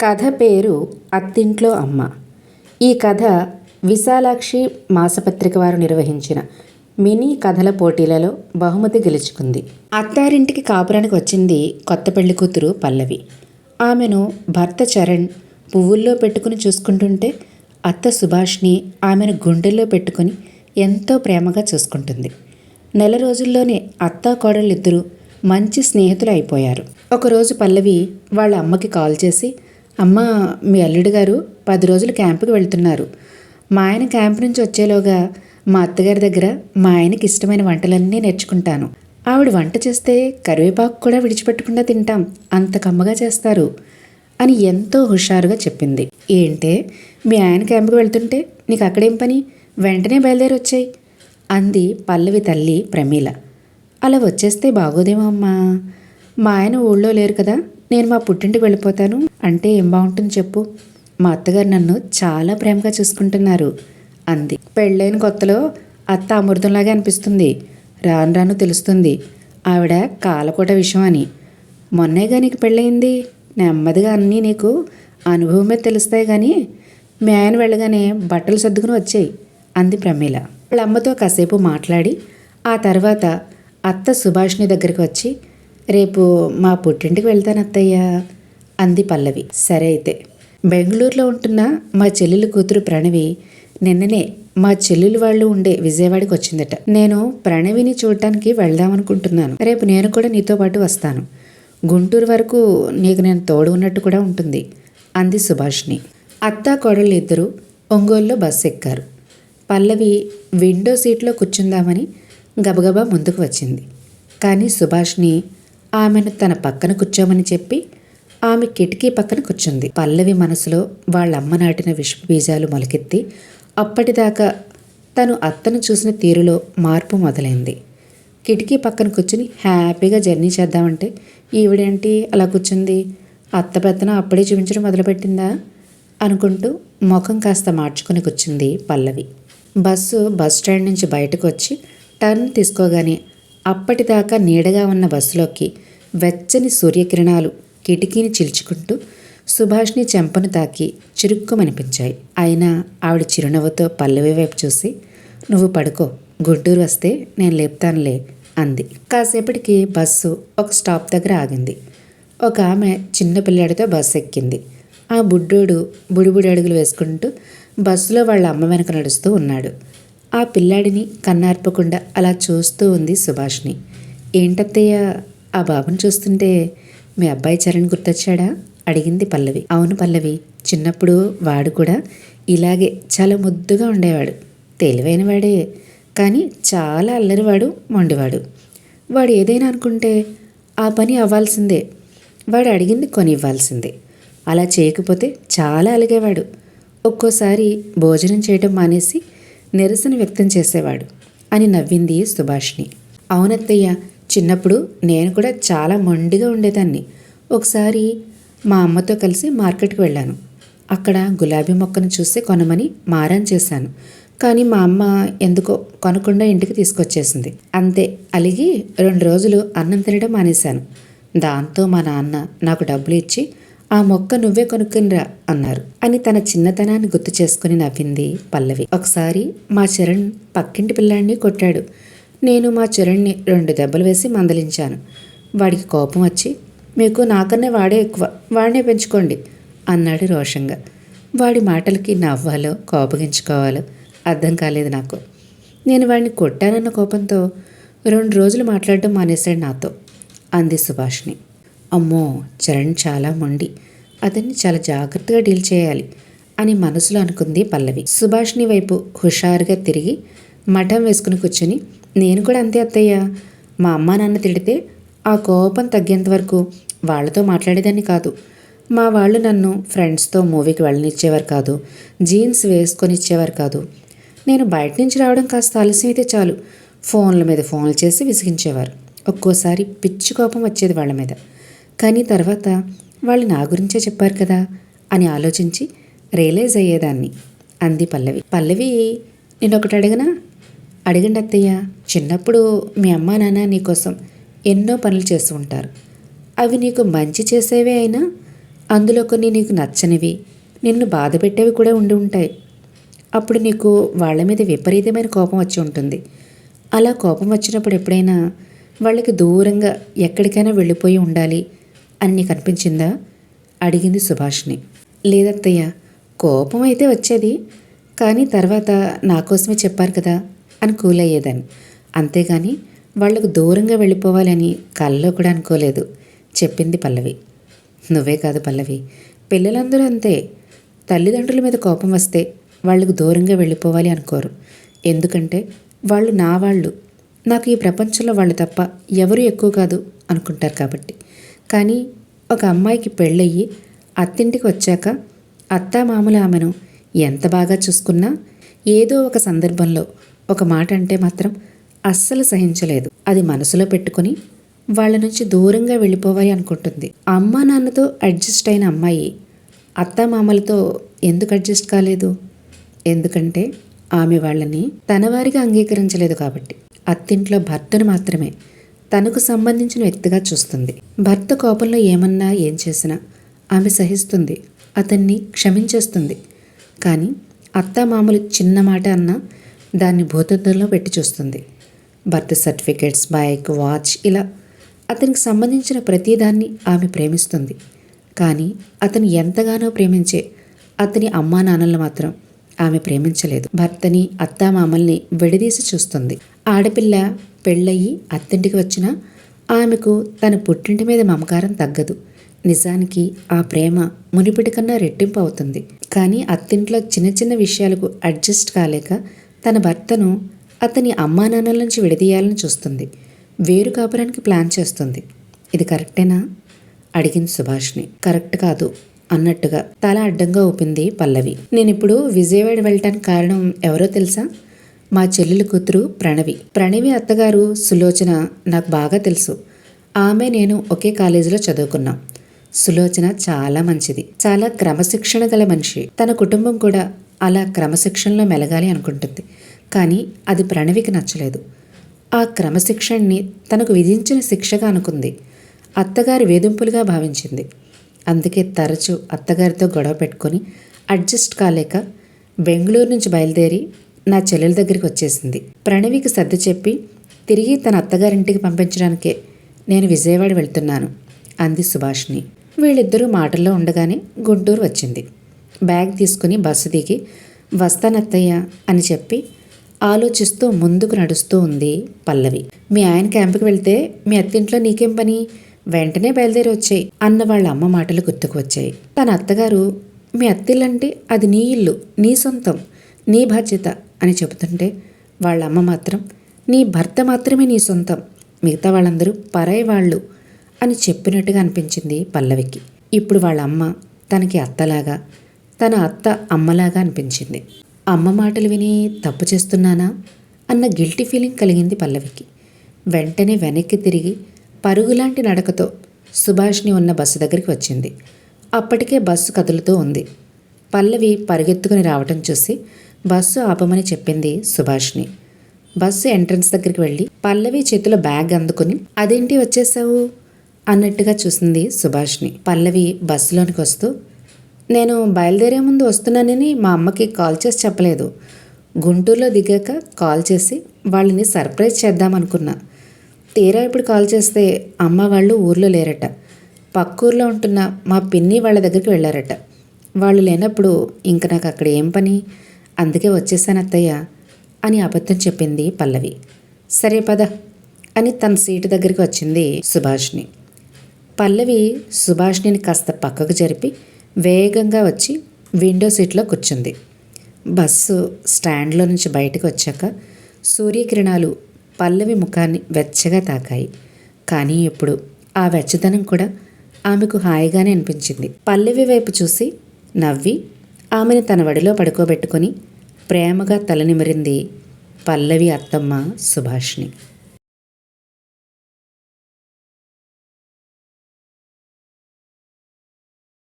కథ పేరు అత్తింట్లో అమ్మ. ఈ కథ విశాలాక్షి మాసపత్రిక వారు నిర్వహించిన మినీ కథల పోటీలలో బహుమతి గెలుచుకుంది. అత్తారింటికి కాపురానికి వచ్చింది కొత్త పెళ్లి కూతురు పల్లవి. ఆమెను భర్త చరణ్ పువ్వుల్లో పెట్టుకుని చూసుకుంటుంటే అత్త సుభాష్ని ఆమెను గుండెల్లో పెట్టుకుని ఎంతో ప్రేమగా చూసుకుంటుంది. నెల రోజుల్లోనే అత్తా కోడళ్ళిద్దరూ మంచి స్నేహితులు అయిపోయారు. ఒకరోజు పల్లవి వాళ్ళ అమ్మకి కాల్ చేసి, అమ్మ, మీ అల్లుడు గారు 10 రోజులు క్యాంపుకి వెళ్తున్నారు. మా ఆయన క్యాంపు నుంచి వచ్చేలోగా మా అత్తగారి దగ్గర మా ఆయనకి ఇష్టమైన వంటలన్నీ నేర్చుకుంటాను. ఆవిడ వంట చేస్తే కరివేపాకు కూడా విడిచిపెట్టకుండా తింటాం, అంత కమ్మగా చేస్తారు అని ఎంతో హుషారుగా చెప్పింది. ఏంటే, మీ ఆయన క్యాంపుకి వెళ్తుంటే నీకు అక్కడేం పని? వెంటనే బయలుదేరి వచ్చాయి అంది పల్లవి తల్లి ప్రమీల. అలా వచ్చేస్తే బాగోదేమో అమ్మా. మా ఆయన ఊళ్ళో లేరు కదా, నేను మా పుట్టింటికి వెళ్ళిపోతాను అంటే ఏం బాగుంటుంది చెప్పు. మా అత్తగారు నన్ను చాలా ప్రేమగా చూసుకుంటున్నారు అంది. పెళ్ళైన కొత్తలో అత్త అమృతంలాగే అనిపిస్తుంది, రాను రాను తెలుస్తుంది ఆవిడ కాలకోట విషయం అని. మొన్నేగా నీకు పెళ్ళయింది, నెమ్మదిగా అన్నీ నీకు అనుభవమే తెలుస్తాయి కానీ మీ ఆయన వెళ్ళగానే బట్టలు సర్దుకుని వచ్చాయి అంది ప్రమీల. వాళ్ళ అమ్మతో కాసేపు మాట్లాడి ఆ తర్వాత అత్త సుభాష్ని దగ్గరికి వచ్చి, రేపు మా పుట్టింటికి వెళ్తాను అత్తయ్య అంది పల్లవి. సరే అయితే. బెంగళూరులో ఉంటున్న మా చెల్లెలు కూతురు ప్రణవి నిన్ననే మా చెల్లెలు వాళ్ళు ఉండే విజయవాడకి వచ్చిందట. నేను ప్రణవిని చూడటానికి వెళ్దామనుకుంటున్నాను. రేపు నేను కూడా నీతో పాటు వస్తాను. గుంటూరు వరకు నీకు నేను తోడు ఉన్నట్టు కూడా ఉంటుంది అంది సుభాష్ని. అత్తా కోడళ్ళు ఇద్దరూ ఒంగోలులో బస్సు ఎక్కారు. పల్లవి విండో సీట్లో కూర్చుందామని గబగబా ముందుకు వచ్చింది. కానీ సుభాష్ని ఆమెను తన పక్కన కూర్చోమని చెప్పి ఆమె కిటికీ పక్కన కూర్చుంది. పల్లవి మనసులో వాళ్ళమ్మ నాటిన విషపు బీజాలు మొలకెత్తి అప్పటిదాకా తను అత్తను చూసిన తీరులో మార్పు మొదలైంది. కిటికీ పక్కన కూర్చుని హ్యాపీగా జర్నీ చేద్దామంటే ఈవిడేంటి అలా కూర్చుంది, అత్త పెత్తనం అప్పుడే చూపించడం మొదలుపెట్టిందా అనుకుంటూ ముఖం కాస్త మార్చుకుని కూర్చుంది పల్లవి. బస్ స్టాండ్ నుంచి బయటకు వచ్చి టర్న్ తీసుకోగానే అప్పటిదాకా నీడగా ఉన్న బస్సులోకి వెచ్చని సూర్యకిరణాలు కిటికీని చిల్చుకుంటూ సుభాష్ని చెంపను తాకి చురుక్కుమనిపించాయి. అయినా ఆవిడ చిరునవ్వుతో పల్లవి వైపు చూసి, నువ్వు పడుకో, గుంటూరు వస్తే నేను లేపుతానులే అంది. కాసేపటికి బస్సు ఒక స్టాప్ దగ్గర ఆగింది. ఒక ఆమె చిన్న పిల్లాడితో బస్సు ఎక్కింది. ఆ బుడ్డోడు బుడిబుడి అడుగులు వేసుకుంటూ బస్సులో వాళ్ళ అమ్మ వెనక నడుస్తూ ఉన్నాడు. ఆ పిల్లాడిని కన్నార్పకుండా అలా చూస్తూ ఉంది సుభాష్ని. ఏంటత్తయ్య, ఆ బాబుని చూస్తుంటే మీ అబ్బాయి చరణ్ గుర్తొచ్చాడా అడిగింది పల్లవి. అవును పల్లవి, చిన్నప్పుడు వాడు కూడా ఇలాగే చాలా ముద్దుగా ఉండేవాడు. తెలివైన వాడే, కానీ చాలా అల్లరివాడు, మొండివాడు. వాడు ఏదైనా అనుకుంటే ఆ పని అవ్వాల్సిందే, వాడు అడిగింది కొని ఇవ్వాల్సిందే. అలా చేయకపోతే చాలా అలిగేవాడు. ఒక్కోసారి భోజనం చేయడం మానేసి నిరసన వ్యక్తం చేసేవాడు అని నవ్వింది సుభాష్ని. అవునత్తయ్య, చిన్నప్పుడు నేను కూడా చాలా మొండిగా ఉండేదాన్ని. ఒకసారి మా అమ్మతో కలిసి మార్కెట్కి వెళ్ళాను. అక్కడ గులాబీ మొక్కను చూసి కొనమని మారాన్ చేశాను. కానీ మా అమ్మ ఎందుకో కొనకుండా ఇంటికి తీసుకొచ్చేసింది. అంతే, అలిగి 2 రోజులు అన్నం తినడం మానేశాను. దాంతో మా నాన్న నాకు డబ్బులు ఇచ్చి ఆ మొక్క నువ్వే కొనుక్కునిరా అన్నారు అని తన చిన్నతనాన్ని గుర్తు చేసుకుని నవ్వింది పల్లవి. ఒకసారి మా చరణ్ పక్కింటి పిల్లాడిని కొట్టాడు. నేను మా చరణ్ని 2 దెబ్బలు వేసి మందలించాను. వాడికి కోపం వచ్చి, మీకు నాకన్నా వాడే ఎక్కువ, వాడినే పెంచుకోండి అన్నాడు రోషంగా. వాడి మాటలకి నవ్వాలో కోపగించుకోవాలో అర్థం కాలేదు నాకు. నేను వాడిని కొట్టానన్న కోపంతో 2 రోజులు మాట్లాడడం మానేశాడు నాతో అంది సుభాష్ని. అమ్మో, చరణ్ చాలా మొండి, అతన్ని చాలా జాగ్రత్తగా డీల్ చేయాలి అని మనసులో అనుకుంది పల్లవి. సుభాష్ని వైపు హుషారుగా తిరిగి మఠం వేసుకుని కూర్చుని, నేను కూడా అంతే అత్తయ్య. మా అమ్మ నాన్న తిడితే ఆ కోపం తగ్గేంత వరకు వాళ్ళతో మాట్లాడేదాన్ని కాదు. మా వాళ్ళు నన్ను ఫ్రెండ్స్తో మూవీకి వెళ్ళనిచ్చేవారు కాదు, జీన్స్ వేసుకొని ఇచ్చేవారు కాదు. నేను బయట నుంచి రావడం కాస్త ఆలస్యం అయితే చాలు ఫోన్ల మీద ఫోన్లు చేసి విసిగించేవారు. ఒక్కోసారి పిచ్చి కోపం వచ్చేది వాళ్ళ మీద. కానీ తర్వాత వాళ్ళు నా గురించే చెప్పారు కదా అని ఆలోచించి రియలైజ్ అయ్యేదాన్ని అంది పల్లవి. పల్లవి, నేను ఒకటి అడగనా? అడగండి అత్తయ్య. చిన్నప్పుడు మీ అమ్మా నాన్న నీకోసం ఎన్నో పనులు చేస్తూ ఉంటారు. అవి నీకు మంచి చేసేవే అయినా అందులో కొన్ని నీకు నచ్చనివి, నిన్ను బాధ పెట్టేవి కూడా ఉండి ఉంటాయి. అప్పుడు నీకు వాళ్ళ మీద విపరీతమైన కోపం వచ్చి ఉంటుంది. అలా కోపం వచ్చినప్పుడు ఎప్పుడైనా వాళ్ళకి దూరంగా ఎక్కడికైనా వెళ్ళిపోయి ఉండాలి అని నీకు అనిపించిందా? అడిగింది సుభాష్ని. లేదత్తయ్య, కోపం అయితే వచ్చేది, కానీ తర్వాత నా కోసమే చెప్పారు కదా అని కూల్ అయ్యేదాన్ని. అంతేగాని వాళ్లకు దూరంగా వెళ్ళిపోవాలని కల్లో కూడా అనుకోలేదు, చెప్పింది పల్లవి. నువ్వే కాదు పల్లవి, పిల్లలందరూ అంతే. తల్లిదండ్రుల మీద కోపం వస్తే వాళ్ళకు దూరంగా వెళ్ళిపోవాలి అనుకోరు. ఎందుకంటే వాళ్ళు నా వాళ్ళు, నాకు ఈ ప్రపంచంలో వాళ్ళు తప్ప ఎవరు ఎక్కువ కాదు అనుకుంటారు కాబట్టి. కానీ ఒక అమ్మాయికి పెళ్ళయ్యి అత్తింటికి వచ్చాక అత్తామామలు ఆమెను ఎంత బాగా చూసుకున్నా ఏదో ఒక సందర్భంలో ఒక మాట అంటే మాత్రం అస్సలు సహించలేదు. అది మనసులో పెట్టుకుని వాళ్ళ నుంచి దూరంగా వెళ్ళిపోవాలి అనుకుంటుంది. అమ్మా నాన్నతో అడ్జస్ట్ అయిన అమ్మాయి అత్తామామలతో ఎందుకు అడ్జస్ట్ కాలేదు? ఎందుకంటే ఆమె వాళ్ళని తనవారిగా అంగీకరించలేదు కాబట్టి. అత్తింట్లో భర్తను మాత్రమే తనకు సంబంధించిన వ్యక్తిగా చూస్తుంది. భర్త కోపంలో ఏమన్నా ఏం చేసినా ఆమె సహిస్తుంది, అతన్ని క్షమించేస్తుంది. కానీ అత్తామామలు చిన్న మాట అన్నా దాన్ని భూతద్దంలో పెట్టి చూస్తుంది. బర్త్ సర్టిఫికేట్స్, బైక్, వాచ్, ఇలా అతనికి సంబంధించిన ప్రతిదాన్ని ఆమె ప్రేమిస్తుంది. కానీ అతను ఎంతగానో ప్రేమించే అతని అమ్మా నాన్నలను మాత్రం ఆమె ప్రేమించలేదు. భర్తని, అత్తామామల్ని విడదీసి చూస్తుంది. ఆడపిల్ల పెళ్ళయి అత్తింటికి వచ్చినా ఆమెకు తన పుట్టింటి మీద మమకారం తగ్గదు. నిజానికి ఆ ప్రేమ మునిపటి కన్నా రెట్టింపు అవుతుంది. కానీ అత్తింట్లో చిన్న చిన్న విషయాలకు అడ్జస్ట్ కాలేక తన భర్తను అతని అమ్మా నాన్నల నుంచి విడదీయాలని చూస్తుంది. వేరు కాపురానికి ప్లాన్ చేస్తుంది. ఇది కరెక్టేనా? అడిగింది సుభాష్ని. కరెక్ట్ కాదు అన్నట్టుగా తల అడ్డంగా ఊపింది పల్లవి. నేనిప్పుడు విజయవాడ వెళ్ళటానికి కారణం ఎవరో తెలుసా? మా చెల్లెలి కూతురు ప్రణవి అత్తగారు సులోచన నాకు బాగా తెలుసు. ఆమె నేను ఒకే కాలేజీలో చదువుకున్నాం. సులోచన చాలా మంచిది, చాలా క్రమశిక్షణ గల మనిషి. తన కుటుంబం కూడా అలా క్రమశిక్షణలో మెలగాలి అనుకుంటుంది. కానీ అది ప్రణవికి నచ్చలేదు. ఆ క్రమశిక్షణని తనకు విధించిన శిక్షగా అనుకుంది. అత్తగారి వేధింపులుగా భావించింది. అందుకే తరచూ అత్తగారితో గొడవ పెట్టుకొని అడ్జస్ట్ కాలేక బెంగళూరు నుంచి బయలుదేరి నా చెల్లెల దగ్గరికి వచ్చేసింది. ప్రణవికి సర్ది చెప్పి తిరిగి తన అత్తగారింటికి పంపించడానికే నేను విజయవాడ వెళ్తున్నాను అంది సుభాష్ని. వీళ్ళిద్దరూ మాటల్లో ఉండగానే గుంటూరు వచ్చింది. బ్యాగ్ తీసుకుని బస్సు దిగి వస్తానత్తయ్య అని చెప్పి ఆలోచిస్తూ ముందుకు నడుస్తూ ఉంది పల్లవి. మీ ఆయన క్యాంపుకి వెళ్తే మీ అత్తింట్లో నీకేం పని? వెంటనే బయలుదేరి వచ్చాయి అన్న వాళ్ళ అమ్మ మాటలు గుర్తుకు వచ్చాయి. తన అత్తగారు మీ అత్తిల్లంటే అది నీ ఇల్లు, నీ సొంతం, నీ బాధ్యత అని చెబుతుంటే వాళ్ళ అమ్మ మాత్రం నీ భర్త మాత్రమే నీ సొంతం, మిగతా వాళ్ళందరూ పరాయి వాళ్ళు అని చెప్పినట్టుగా అనిపించింది పల్లవికి. ఇప్పుడు వాళ్ళ అమ్మ తనకి అత్తలాగా, తన అత్త అమ్మలాగా అనిపించింది. అమ్మ మాటలు విని తప్పు చేస్తున్నానా అన్న గిల్టీ ఫీలింగ్ కలిగింది పల్లవికి. వెంటనే వెనక్కి తిరిగి పరుగులాంటి నడకతో సుభాష్ని ఉన్న బస్సు దగ్గరికి వచ్చింది. అప్పటికే బస్సు కదులుతూ ఉంది. పల్లవి పరుగెత్తుకుని రావటం చూసి బస్సు ఆపమని చెప్పింది సుభాష్ని. బస్సు ఎంట్రన్స్ దగ్గరికి వెళ్ళి పల్లవి చేతిలో బ్యాగ్ అందుకుని అదేంటి వచ్చేసావు అన్నట్టుగా చూసింది సుభాష్ని. పల్లవి బస్సులోనికి వస్తూ నేను బయలుదేరే ముందు వస్తున్నానని మా అమ్మకి కాల్ చేసి చెప్పలేదు. గుంటూరులో దిగాక కాల్ చేసి వాళ్ళని సర్ప్రైజ్ చేద్దామనుకున్నా. తీరా ఇప్పుడు కాల్ చేస్తే అమ్మ వాళ్ళు ఊర్లో లేరట. పక్కూర్లో ఉంటున్న మా పిన్ని వాళ్ళ దగ్గరికి వెళ్ళారట. వాళ్ళు లేనప్పుడు ఇంక నాకు అక్కడ ఏం పని, అందుకే వచ్చేసాను అత్తయ్య అని అబద్ధం చెప్పింది పల్లవి. సరే పద అని తన సీటు దగ్గరికి వచ్చింది సుభాష్ని. పల్లవి సుభాష్ని కాస్త పక్కకు జరిపి వేగంగా వచ్చి విండో సీట్లో కూర్చుంది. బస్సు స్టాండ్లో నుంచి బయటకు వచ్చాక సూర్యకిరణాలు పల్లవి ముఖాన్ని వెచ్చగా తాకాయి. కానీ ఇప్పుడు ఆ వెచ్చదనం కూడా ఆమెకు హాయిగానే అనిపించింది. పల్లవి వైపు చూసి నవ్వి ఆమెను తన వడిలో పడుకోబెట్టుకొని ప్రేమగా తలనిమిరింది పల్లవి అత్తమ్మ సుభాష్ని.